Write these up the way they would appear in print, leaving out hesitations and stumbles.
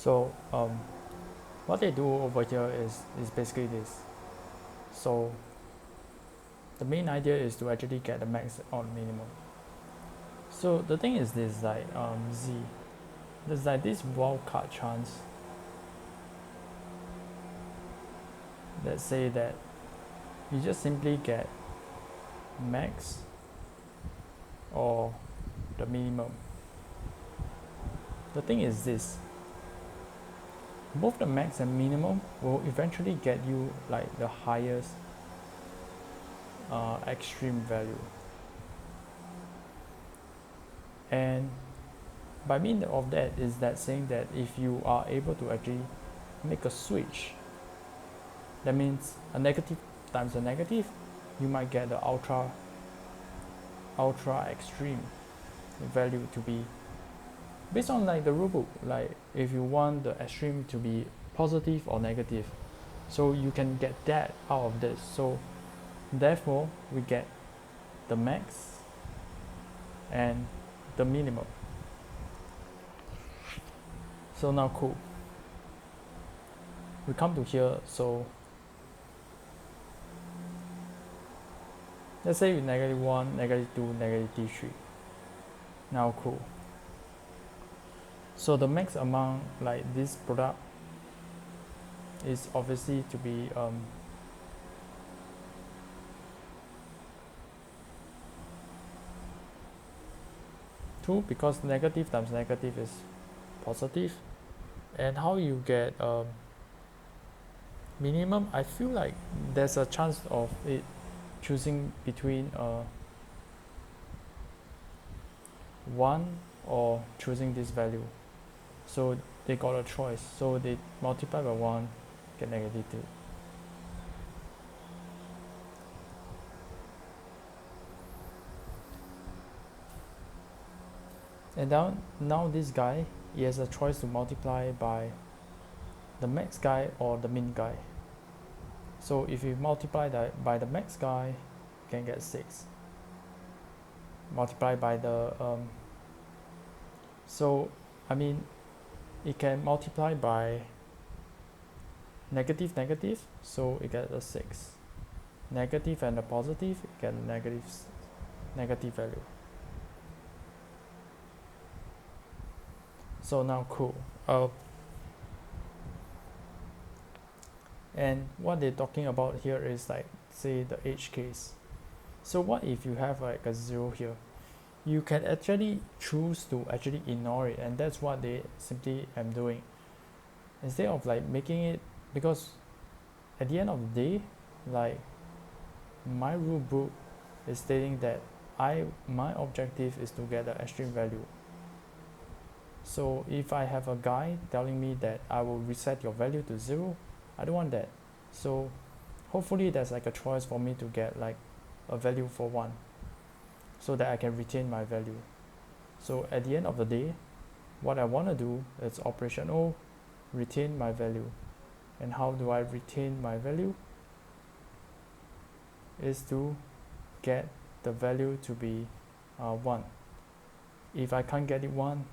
So what they do over here is basically this. So the main idea is to actually get the max or minimum. So the thing is this, like Z, there's like this wildcard chance. Let's say that you just simply get max or the minimum. The thing is this, both the max and minimum will eventually get you like the highest extreme value. And by means of that is that saying that if you are able to actually make a switch, that means a negative times a negative, you might get the ultra extreme value to be based on like the rulebook, like if you want the extreme to be positive or negative, so you can get that out of this. So therefore we get the max and the minimum. So now cool, we come to here. So let's say with -1, -2, -3. Now cool. So the max amount like this product is obviously to be 2, because negative times negative is positive. And how you get minimum, I feel like there's a chance of it choosing between 1 or choosing this value. So they got a choice, so they multiply by 1, get -2. And now this guy, he has a choice to multiply by the max guy or the min guy. So if you multiply that by the max guy, you can get 6. Multiply by the so I mean it can multiply by negative, so it gets a 6. Negative and a positive, you get a negative value. So now cool. And what they're talking about here is like, say the edge case. So what if you have like a 0 here? You can actually choose to actually ignore it, and that's what they simply am doing. Instead of like making it, because at the end of the day, like my rule book is stating that my objective is to get the extreme value. So if I have a guy telling me that I will reset your value to 0, I don't want that. So hopefully there's like a choice for me to get like a value for 1, so that I can retain my value. So at the end of the day, what I want to do is operation O, retain my value. And how do I retain my value? Is to get the value to be 1. If I can't get it 1,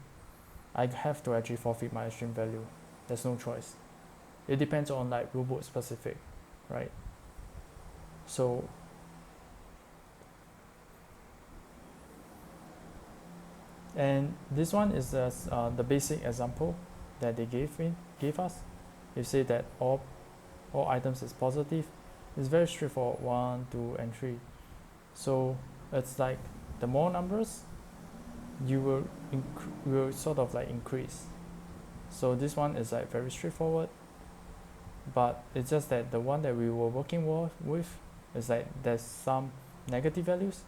I have to actually forfeit my extreme value. There's no choice. It depends on like rulebook specific, right? So and this one is just, the basic example that they gave us. They say that all items is positive. It's very straightforward, 1, 2, and 3. So it's like the more numbers, you will sort of like increase. So this one is like very straightforward, but it's just that the one that we were working with is like there's some negative values.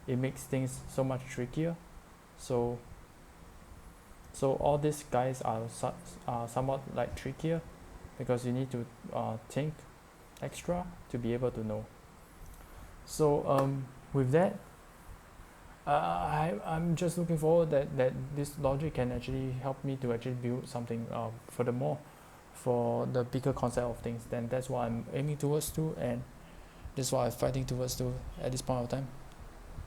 It makes things so much trickier. So all these guys are somewhat like trickier, because you need to think extra to be able to know. So with that, I'm just looking forward that this logic can actually help me to actually build something furthermore for the bigger concept of things. Then that's what I'm aiming towards to, and this is what I'm fighting towards to at this point of time.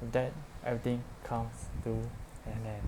With that, everything comes to an end.